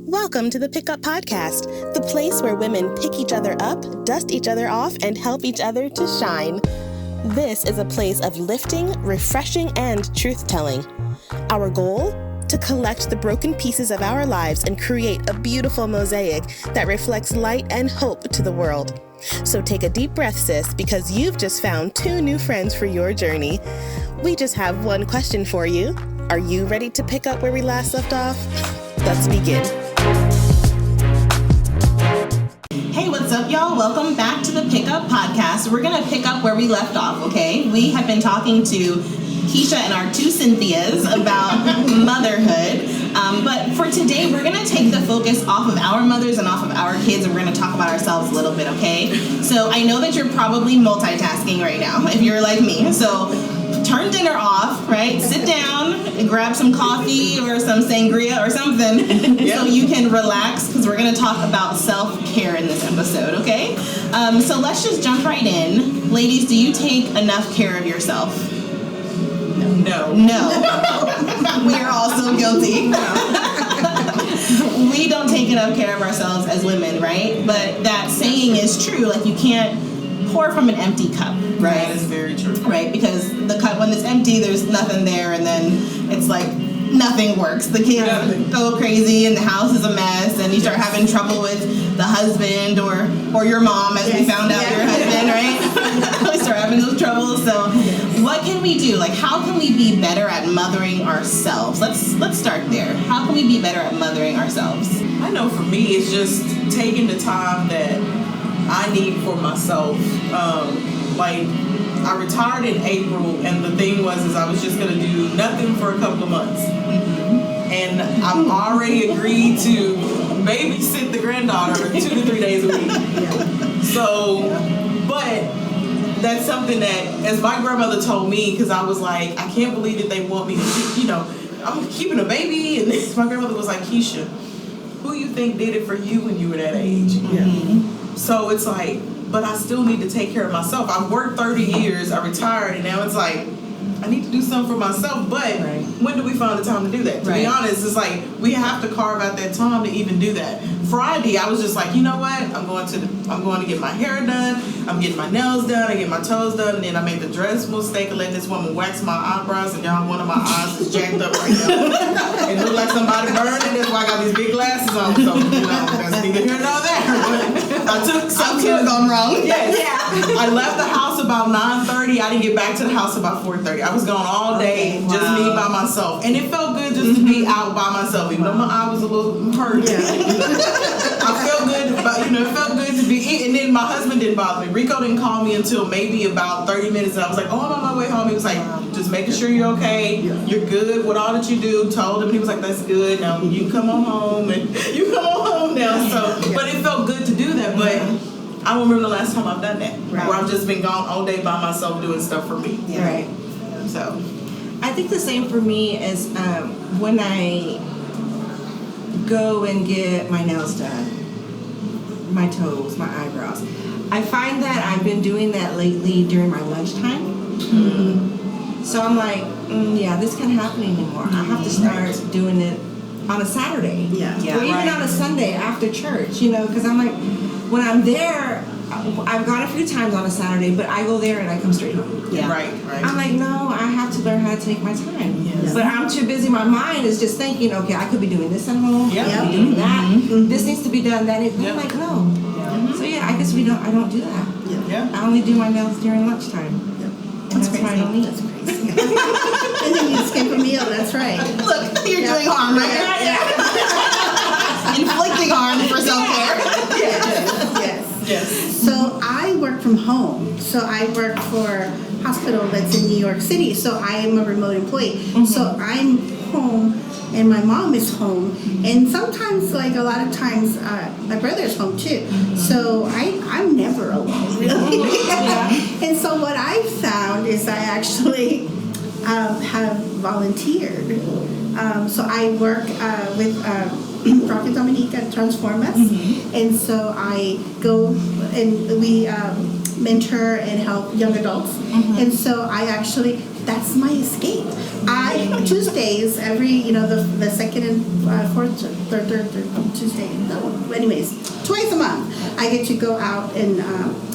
Welcome to the PickUp Podcast, the place where women pick each other up, dust each other off, and help each other to shine. This is a place of lifting, refreshing, and truth-telling. Our goal? To collect the broken pieces of our lives and create a beautiful mosaic that reflects light and hope to the world. So take a deep breath, sis, because you've just found 2 new friends for your journey. We just have one question for you. Are you ready to pick up where we last left off? Let's begin. Hey, what's up, y'all? Welcome back to the PickUp Podcast. We're going to pick up where we left off, okay? We have been talking to Keisha and our 2 Cynthias about motherhood. But for today, we're going to take the focus off of our mothers and off of our kids, and we're going to talk about ourselves a little bit, okay? So I know that you're probably multitasking right now, if you're like me. So turn dinner off, right? Sit down and grab some coffee or some sangria or something so you can relax, because we're going to talk about self-care in this episode, okay? So let's just jump right in. Ladies, do you take enough care of yourself? No. We are all so guilty. We don't take enough care of ourselves as women, right? But that saying is true. Like, you can't pour from an empty cup, right? That is very true. Right, because the cup, when it's empty, there's nothing there, and then it's like nothing works. The kids go crazy, and the house is a mess, and you start having trouble with the husband or your mom, as we found out your husband, right? We start having those troubles. So what can we do? Like, how can we be better at mothering ourselves? Let's start there. How can we be better at mothering ourselves? I know for me, it's just taking the time that I need for myself. Like, I retired in April, and the thing was I was just going to do nothing for a couple of months. And I've already agreed to babysit the granddaughter 2 to 3 days a week. So, but that's something that, as my grandmother told me, because I was like, I can't believe that they want me to, I'm keeping a baby. And my grandmother was like, Keisha, who you think did it for you when you were that age? So it's like, but I still need to take care of myself. I've worked 30 years, I retired, and now it's like, I need to do something for myself, but when do we find the time to do that? To be honest, it's like, we have to carve out that time to even do that. Friday, I was just like, you know what? I'm going to get my hair done, I'm getting my nails done, I get my toes done, and then I made the dreadful mistake of letting this woman wax my eyebrows, and now one of my eyes is jacked up right now. It looked like somebody burned it, that's why I got these big glasses on, so, that's neither here nor there. I took something gone wrong. Yes. I left the house about 9:30. I didn't get back to the house about 4:30. I was gone all day, just me by myself. And it felt good just to be out by myself, even though my eye was a little hurt. I felt good about, it felt good to be eating. And then my husband didn't bother me. Rico didn't call me until maybe about 30 minutes. And I was like, I'm on my way home. He was like, just making sure you're okay. You're good with all that you do. Told him. And he was like, that's good. Now you can come on home. And you come on home now. So, but it felt good to do that. But I don't remember the last time I've done that. Where I've just been gone all day by myself doing stuff for me. Right. So I think the same for me is when I go and get my nails done, my toes, my eyebrows. I find that I've been doing that lately during my lunchtime. So I'm like, this can't happen anymore. I have to start doing it on a Saturday. Or even on a Sunday after church, because I'm like, when I'm there, I've gone a few times on a Saturday, but I go there and I come straight home. Right. I'm like, no, I have to learn how to take my time. But I'm too busy. My mind is just thinking, okay, I could be doing this at home. I could be doing that. This needs to be done. That is. I'm like, no. So I guess I don't do that. I only do my nails during lunchtime. And that's why I don't eat. That's crazy. And then you skip a meal. That's right. Look, you're doing harm right here. Inflicting harm for self-care. Yes. So I work from home. So I work for a hospital that's in New York City. So I am a remote employee. So I'm home and my mom is home. And sometimes, like a lot of times, my brother's home too. So I'm never alone, really. And so what I found is I actually have volunteered. So I work with Prophet Dominica Transform Us. And so I go and we mentor and help young adults. And so I actually that's my escape. Tuesdays, every, the second and fourth, third Tuesday, twice a month, I get to go out and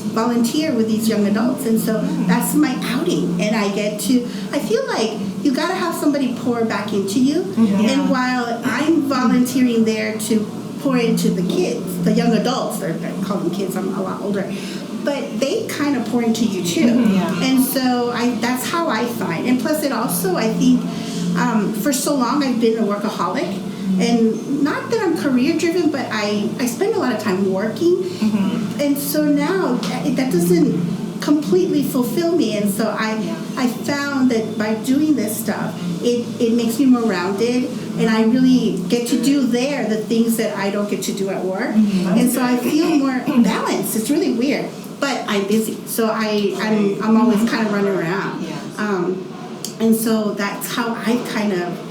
volunteer with these young adults. And so that's my outing. And I feel like you got to have somebody pour back into you. And while I'm volunteering there to pour into the kids, the young adults, I call them kids, I'm a lot older, but they kind of pour into you too. And so that's how I find. And plus it also, I think, for so long I've been a workaholic. And not that I'm career driven, but I spend a lot of time working. And so now that doesn't completely fulfill me. And so I found that by doing this stuff, it makes me more rounded, and I really get to do there the things that I don't get to do at work. And so I feel more balanced. It's really weird, but I'm busy, so I'm always kind of running around. And so that's how I kind of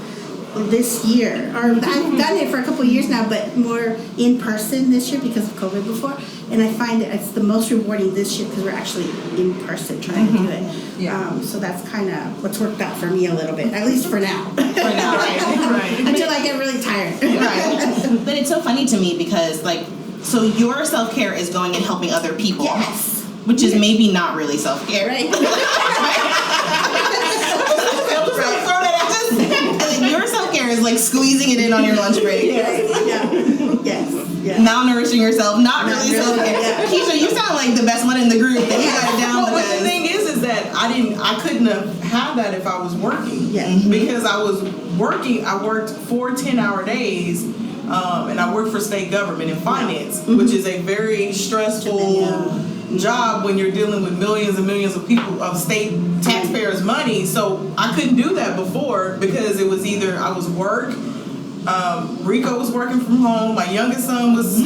this year, or I've done it for a couple of years now, but more in person this year because of COVID before. And I find that it's the most rewarding this year because we're actually in person trying to do it. So that's kind of what's worked out for me a little bit, at least for now. Right. Until I get really tired. Right. But it's so funny to me because, so your self-care is going and helping other people. Yes. Which is maybe not really self-care. Right. Your self-care is squeezing it in on your lunch break. Yes. Malnourishing yourself, not really self-care. Keisha, you sound like the best one in the group that you got it down. Well, the thing is that I couldn't have that if I was working. Because I was working, I worked 4 10-hour days, and I worked for state government in finance, which is a very stressful job when you're dealing with millions and millions of people, of state taxpayers' money. So I couldn't do that before because it was either I was work, Rico was working from home, my youngest son was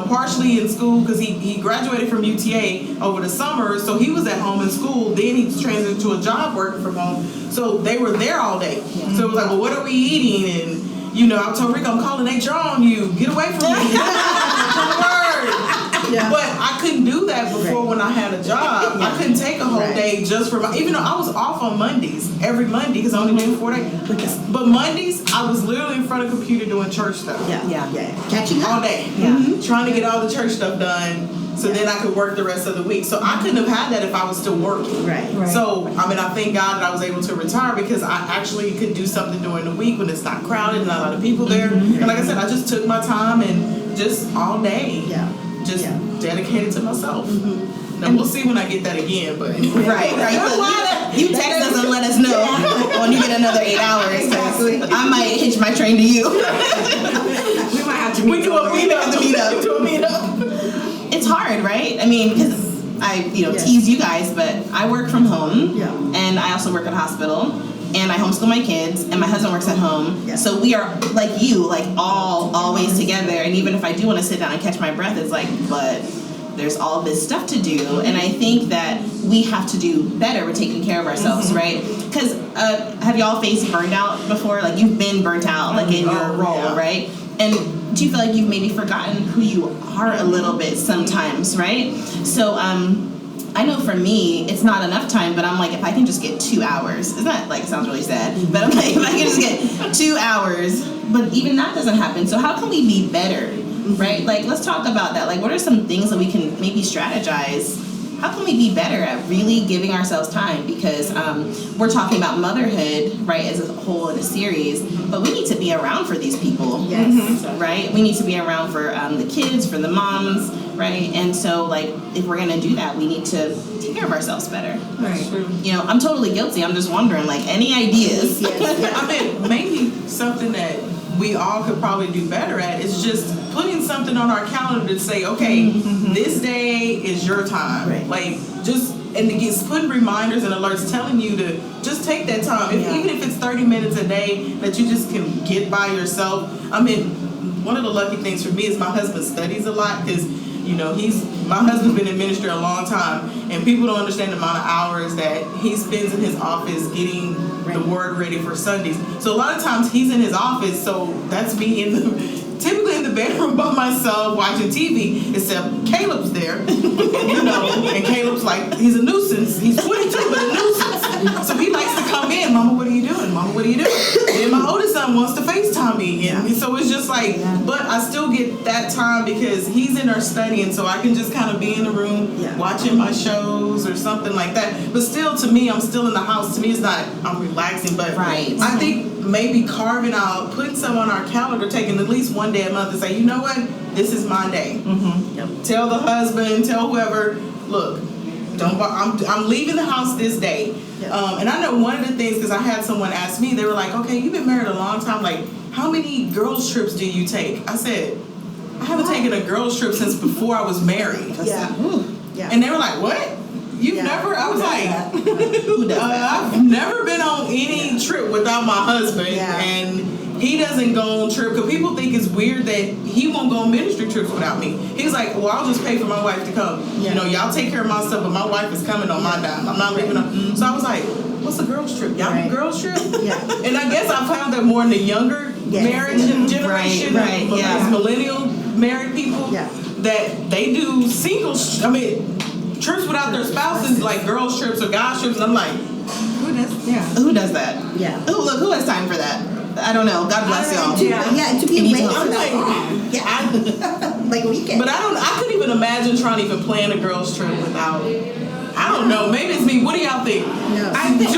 partially in school because he graduated from UTA over the summer, so he was at home in school, then he transitioned to a job working from home, so they were there all day. So it was like, well, what are we eating? And I told Rico, I'm calling HR on you, get away from me. But I couldn't do that before when I had a job. I couldn't take a whole day just for even though I was off on Mondays, every Monday, because I only do 4 days. But Mondays, I was literally in front of a computer doing church stuff. Catching up. All day. Trying to get all the church stuff done so then I could work the rest of the week. So I couldn't have had that if I was still working. So, I thank God that I was able to retire because I actually could do something during the week when it's not crowded and not a lot of people there. And like I said, I just took my time and just all day. Just dedicated to myself. Now we'll see when I get that again, but right. You text us and let us know when you get another 8 hours. Exactly. I might hitch my train to you. We might have to meet up. It's hard, right? I mean, because I tease you guys, but I work from home, and I also work at a hospital, and I homeschool my kids, and my husband works at home. So we are like you, always together. And even if I do want to sit down and catch my breath, it's but there's all this stuff to do. And I think that we have to do better with taking care of ourselves, right? Because have y'all faced burnout before? You've been burnt out, in your role, right? And do you feel like you've maybe forgotten who you are a little bit sometimes, right? So, I know for me, it's not enough time, but I'm if I can just get 2 hours, isn't that, it sounds really sad, but I'm if I can just get 2 hours, but even that doesn't happen. So how can we be better, right? Let's talk about that. What are some things that we can maybe strategize? How can we be better at really giving ourselves time? Because we're talking about motherhood, right, as a whole in a series, but we need to be around for these people, right? We need to be around for the kids, for the moms, right? And so, if we're going to do that, we need to take care of ourselves better. Right. I'm totally guilty. I'm just wondering, any ideas? Maybe something that we all could probably do better at is just putting something on our calendar to say, okay, this day is your time. And it gets putting reminders and alerts telling you to just take that time. Even if it's 30 minutes a day that you just can get by yourself. One of the lucky things for me is my husband studies a lot because my husband's been in ministry a long time, and people don't understand the amount of hours that he spends in his office getting the word ready for Sundays. So a lot of times he's in his office, so that's me typically in the bedroom by myself watching TV, except Caleb's there, and Caleb's he's a nuisance. He's 22, but a nuisance. So he likes to come what do you do? Then my oldest son wants to FaceTime me. And so it's just like, but I still get that time because he's in there studying, so I can just kind of be in the room watching my shows or something like that. But still, to me, I'm still in the house. To me, it's not, I'm relaxing. But I think maybe carving out, putting some on our calendar, taking at least one day a month and say, you know what? This is my day. Tell the husband, tell whoever, look, I'm leaving the house this day. And I know one of the things, because I had someone ask me, they were like, okay, you've been married a long time. Like, how many girls' trips do you take? I said, I haven't taken a girls' trip since before I was married. And they were like, what? You've never? I was like, who does that? I've never been on any trip without my husband. And he doesn't go on trip because people think it's weird that he won't go on ministry trips without me. He's like, well, I'll just pay for my wife to come. You know, y'all take care of my stuff, but my wife is coming on my dime. I'm not leaving her. So I was like, what's a girls trip? Y'all do girls trip? And I guess I found that more in the younger marriage generation, millennial married people, that they do trips without their spouses, like girls trips or guys trips. And I'm like, who does that? Who has time for that? I don't know. God bless y'all. To be away from like a weekend. But I couldn't even imagine trying to even plan a girls trip without. I don't know. Maybe it's me. What do y'all think? No. I think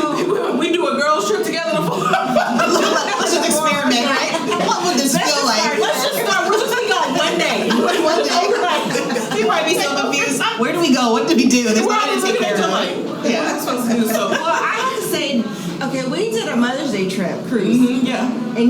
we do a girls trip together. Let's just experiment, right? What would this feel like? Let's just start. We're just going one day. One day. We might be so confused. Where do we go? What do we do? There's nothing to take care of. What am I supposed to do? So. Well, I have to say, okay, we did a Mother's Day trip cruise. And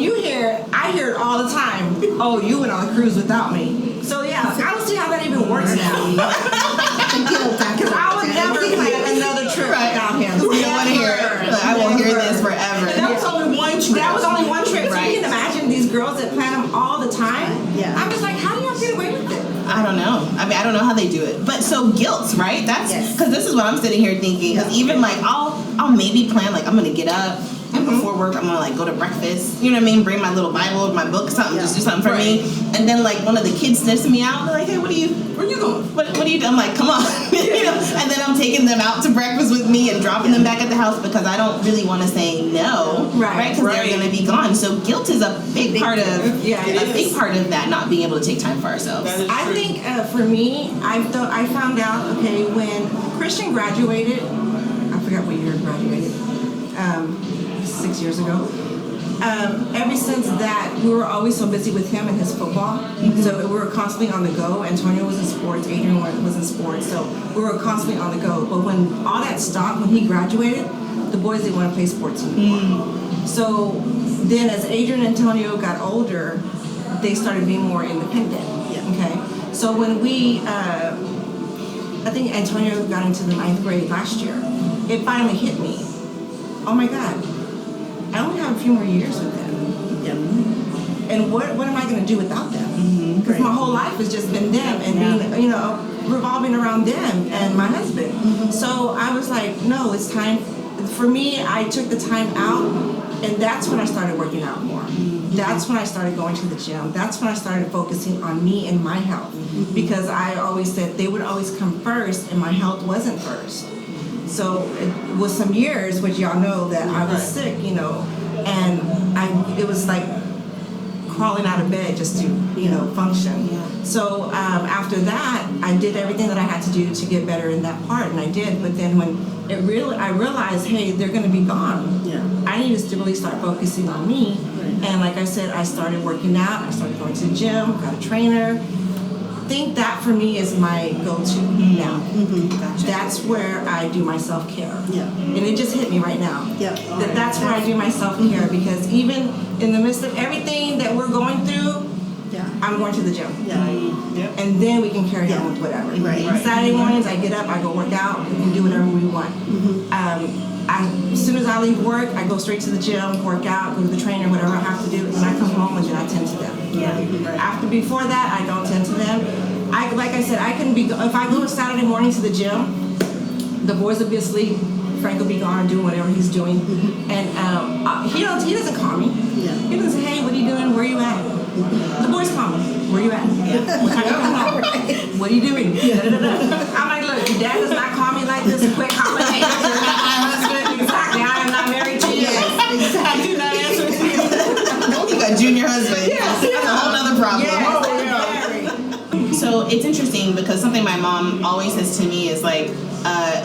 I hear it all the time. Oh, you went on a cruise without me. So yeah, I don't see how that even works now. Because I would never plan another trip without him. We don't want to hear it. I won't hear this forever. And that was only one trip. So you can imagine these girls that plan them all the time. I'm just like, how do y'all get away with it? I don't know. I mean, I don't know how they do it. But so guilt, right? That's because this is what I'm sitting here thinking. Because even like I'll maybe plan like I'm gonna get up and before work I'm gonna like go to breakfast. You know what I mean? Bring my little Bible, my book, something, just do something for me. And then like one of the kids sniffs me out. They're like, hey, where are you going? What are you doing? I'm like, come on. You know. And then I'm taking them out to breakfast with me and dropping them back at the house because I don't really want to say no, right? Because they're gonna be gone. So guilt is a big part of big part of that, not being able to take time for ourselves. I think for me, I found out when Christian graduated. I forgot what year he graduated. 6 years ago. Ever since that, we were always so busy with him and his football. So we were constantly on the go. Antonio was in sports, Adrian was in sports, so we were constantly on the go. But when all that stopped, when he graduated, the boys didn't want to play sports anymore. So then as Adrian and Antonio got older, they started being more independent. Okay. So when I think Antonio got into the 9th grade last year, it finally hit me. Oh my God, I only have a few more years with them. And what am I going to do without them? Because my whole life has just been them and being, revolving around them and my husband. So I was like, no, it's time. For me, I took the time out, and that's when I started working out more. That's when I started going to the gym. That's when I started focusing on me and my health. Because I always said they would always come first, and my health wasn't first. So it was some years, which y'all know that I was sick, and it was like crawling out of bed just to, function. So after that, I did everything that I had to do to get better in that part, and I did. But then when I realized, hey, they're going to be gone. I needed to really start focusing on me. And like I said, I started working out. I started going to the gym, got a trainer. I think that for me is my go-to now. Gotcha. That's where I do my self-care. And it just hit me right now. That's where I do my self-care, because even in the midst of everything that we're going through, I'm going to the gym. And then we can carry on with whatever. Saturday mornings, I get up, I go work out, we can do whatever we want. As soon as I leave work, I go straight to the gym, work out, go to the trainer, whatever I have to do, and I come home and then I tend to them. Before that, I don't tend to them. Like I said, I can be, if I go Saturday morning to the gym, the boys will be asleep, Frank will be gone doing whatever he's doing, and he doesn't call me. He doesn't say, hey, what are you doing? Where are you at? The boys call me. Where you at? What time you come home? What are you doing? I'm like, look, your dad does not call me like this. Quick, call me. Exactly. I am not married to you. I do not it's interesting because something my mom always says to me is like,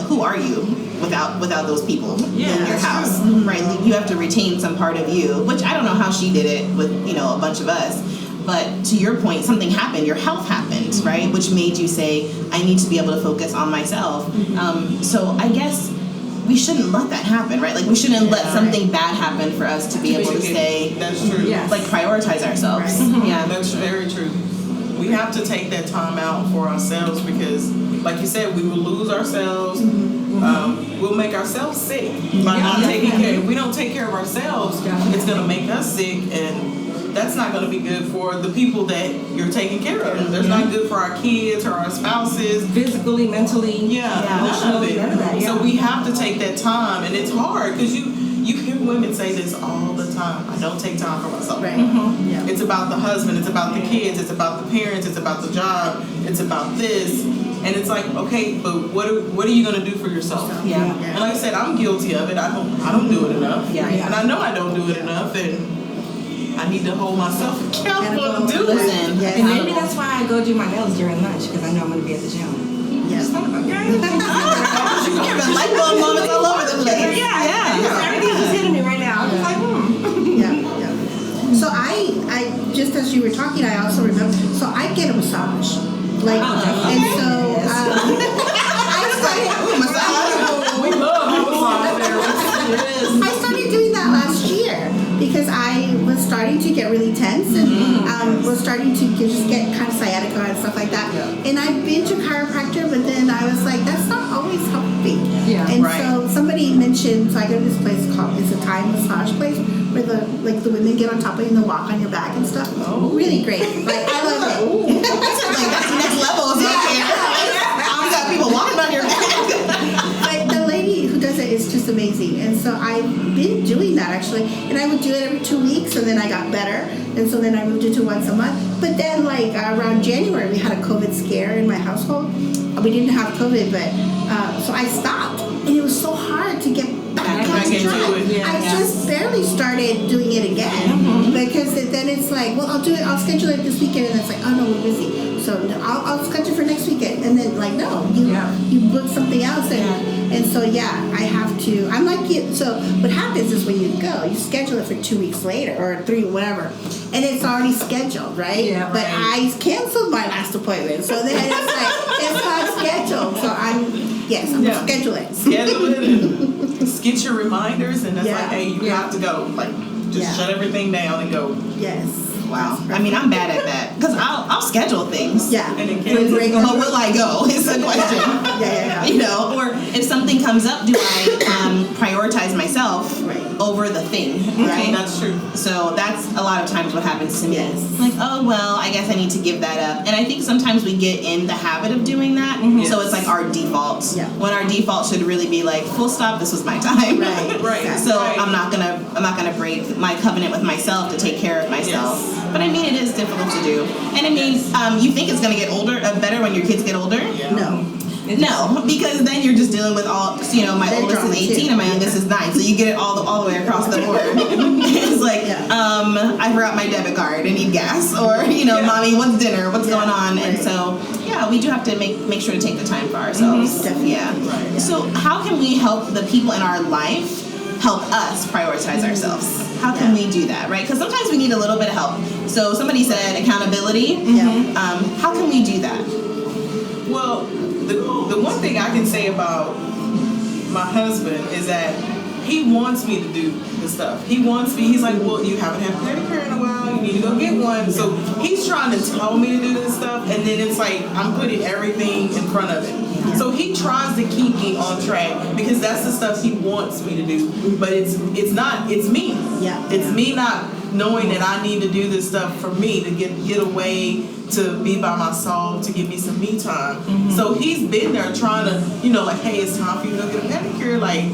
who are you without those people in your house, right? You have to retain some part of you, which I don't know how she did it with, you know, a bunch of us. But to your point, something happened, your health happened, right? Which made you say, I need to be able to focus on myself. So I guess we shouldn't let that happen, right? Like we shouldn't let something bad happen for us to be able to say, that's true. Like prioritize ourselves. Right. Yeah, That's very true. We have to take that time out for ourselves because, like you said, we will lose ourselves. We'll make ourselves sick by not taking care. If we don't take care of ourselves, it's going to make us sick, and that's not going to be good for the people that you're taking care of. That's not good for our kids or our spouses. Physically, mentally, Emotionally. none of that, So we have to take that time, and it's hard because you hear women say this all the time. I don't take time for myself. Right. Yeah. It's about the husband, it's about the kids, it's about the parents, it's about the job, it's about this. And it's like, okay, but what are you going to do for yourself? Yeah. And like I said, I'm guilty of it. I don't do it enough. Yeah. And I know I don't do it enough, and I need to hold myself accountable to do Listen. it. Yes. And maybe that's why I go do my nails during lunch because I know I'm going to be at the gym. Yes. You have light bulb moments all over the place. Everything's just hitting me right now. I'm just like, Yeah. So I just as you were talking, I also remember. So I get a massage, like, and so I started Massage. We love massage therapists. I started doing that last year because I was starting to get really tense and was starting to just get kind of sciatica and stuff like that. And I've been to chiropractor, but then I was like, that's not always helping. Yeah, and right. so somebody mentioned, so I go to this place called, it's a Thai massage place where the women get on top of you and they walk on your back and stuff. Really great. Like I love it. That's next level. So you got people walking on your back. But the lady who does it is just amazing. And so I've been doing that actually. And I would do it every 2 weeks and then I got better. And so then I moved it to once a month. But then like around January we had a COVID scare in my household. We didn't have COVID, but so I stopped. And it was so hard to get back on into track. it. I just barely started doing it again. Because then it's like, well, I'll schedule it this weekend. And it's like, oh no, we're busy. So I'll schedule for next weekend. And then like, no, you book something else. And so I have to, I'm like you. So what happens is when you go, you schedule it for 2 weeks later or 3, whatever. And it's already scheduled, right? Yeah, but right. I canceled my last appointment. So then it's like, it's not scheduled. So I'm going to schedule it. Schedule it and get your reminders, and that's Yeah. like, hey, you have to go. Like, just shut everything down and go. Yes. Wow. I mean, I'm bad at that because I'll schedule things. Yeah. And it But break But them. will I go? Is the question. Yeah. You know, or if something comes up, do I prioritize myself over the thing, right? That's true. So that's a lot of times what happens to me. Yes. Like, oh, well, I guess I need to give that up. And I think sometimes we get in the habit of doing that. So it's like our default. Yeah. When our default should really be like, full stop, this was my time. Right. Right. So Right. I'm not gonna break my covenant with myself to take care of myself. Yes. But I mean, it is difficult to do. And I mean, you think it's gonna get better when your kids get older? No. No, because then you're just dealing with all. My They're oldest is drama 18 too. and my youngest is 9, so you get it all the way across the board. It's like, I forgot my debit card. I need gas, or mommy, what's dinner? What's going on? And so, we do have to make sure to take the time for ourselves. Definitely. Yeah. So, how can we help the people in our life help us prioritize ourselves? How can we do that, right? Because sometimes we need a little bit of help. So somebody said accountability. How can we do that? Well, the one thing I can say about my husband is that he wants me to do the stuff. He's like, well, you haven't had a pedicure in a while, you need to go get one. So he's trying to tell me to do this stuff, and then it's like I'm putting everything in front of it. So he tries to keep me on track because that's the stuff he wants me to do. But it's me. Yeah. It's me not knowing that I need to do this stuff for me to get away, to be by myself, to give me some me time. So he's been there trying to, like, hey, it's time for you to go get a pedicure. Like,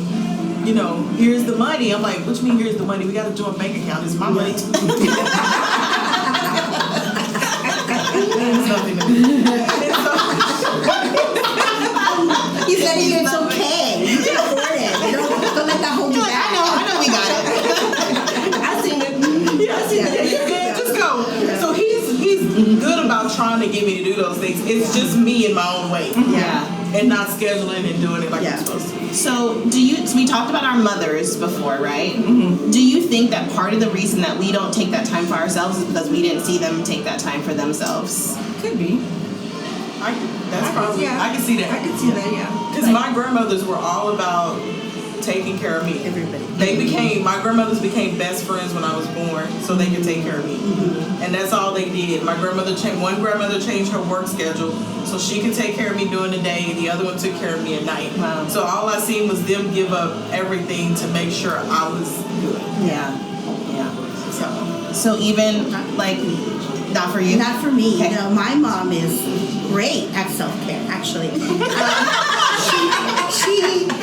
here's the money. I'm like, what you mean here's the money? We got a joint bank account. It's my money too. It's nothing to me. You said it's okay. You can afford it. Don't let that hold you back. I know we got it. I've seen it. Yeah, just go. So he's good about not trying to get me to do those things. It's just me in my own way. Yeah. And not scheduling and doing it like I'm supposed to. So we talked about our mothers before, right? Mm-hmm. Do you think that part of the reason that we don't take that time for ourselves is because we didn't see them take that time for themselves? Could be. I can see that. I can see that, yeah. Because my grandmothers were all about taking care of me. Everybody. My grandmothers became best friends when I was born, so they could take care of me. Mm-hmm. And that's all they did. One grandmother changed her work schedule so she could take care of me during the day, the other one took care of me at night. Wow. So all I seen was them give up everything to make sure I was good. Yeah. So even like, not for you? Not for me. Okay. No, my mom is great at self-care, actually.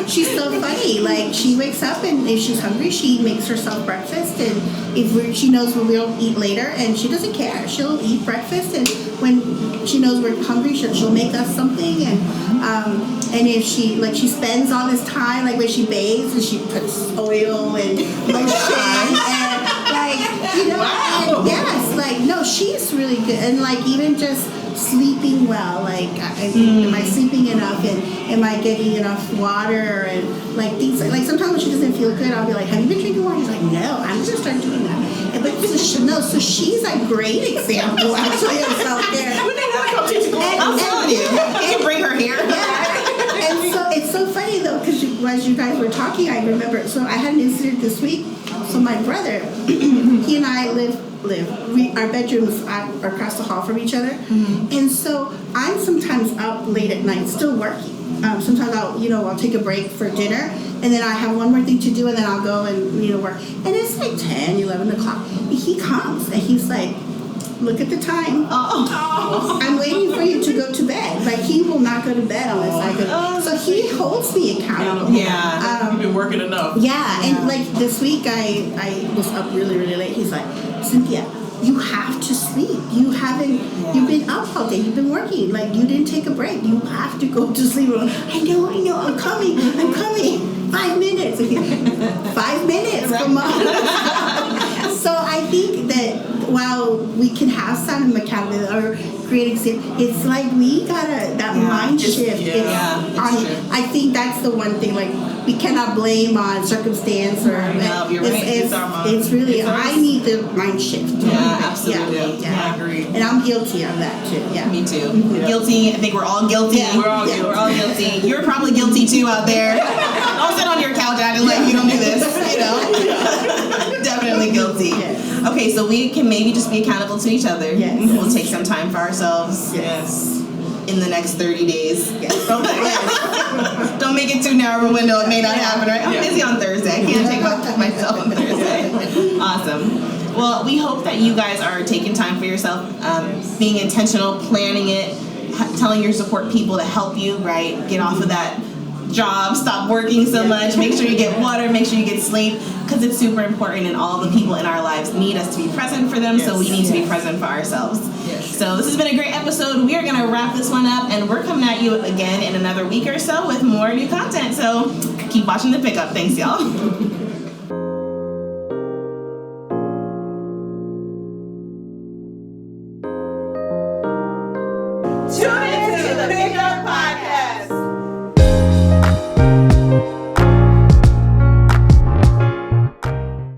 She's so funny. Like, she wakes up and if she's hungry, she makes herself breakfast. And she knows we'll eat later, and she doesn't care. She'll eat breakfast, and when she knows we're hungry, she'll make us something. And if she spends all this time, like when she bathes, and she puts oil and lotion and Wow. and yes, no, she's really good. And even just sleeping well, am I sleeping enough, and am I getting enough water, and things like sometimes when she doesn't feel good, I'll be like, have you been drinking water? She's like, no, I'm gonna start doing that. So she's a great example actually of self-care. I'm telling you, you can bring her here. Yeah. And so it's so funny though, because as you guys were talking, I remember. So I had an incident this week. So my brother, he and I our bedrooms are across the hall from each other. Mm-hmm. And so I'm sometimes up late at night still working. Sometimes I'll take a break for dinner, and then I have one more thing to do, and then I'll go and work. And it's 10, 11 o'clock. And he comes and he's like, look at the time. Oh. I'm waiting for you to go to bed. He will not go to bed unless I go. So he holds me accountable. Yeah. You've been working enough. Yeah. And this week I was up really, really late. He's like, Cynthia, you have to sleep. You've been up all day. You've been working. You didn't take a break. You have to go to sleep. I know. I'm coming. 5 minutes. 5 minutes. Come on. So I think that while we can have some accountability or creating, it's we gotta that mind shift. I think that's the one thing. We cannot blame on circumstance or. No, you're right. It's our mind. It's really I need the mind shift. Yeah, absolutely. Yeah, I agree. And I'm guilty of that too. Yeah, me too. Mm-hmm. Guilty. I think we're all guilty. Yeah. We're all guilty. You're probably guilty too out there. Don't sit on your couch acting like you don't do this. Definitely guilty. Yes. Okay, so we can maybe just be accountable to each other. Yes. We'll take some time for ourselves. Yes. In the next 30 days. Yes. Don't make it too narrow of a window. It may not happen, right? I'm busy on Thursday. I can't take myself on Thursday. Awesome. Well, we hope that you guys are taking time for yourself, being intentional, planning it, telling your support people to help you, right? Get off of that job, stop working so much, make sure you get water, make sure you get sleep, because it's super important, and all the people in our lives need us to be present for them, so we need to be present for ourselves. So this has been a great episode. We are going to wrap this one up, and we're coming at you again in another week or so with more new content. So keep watching the PickUp. Thanks, y'all.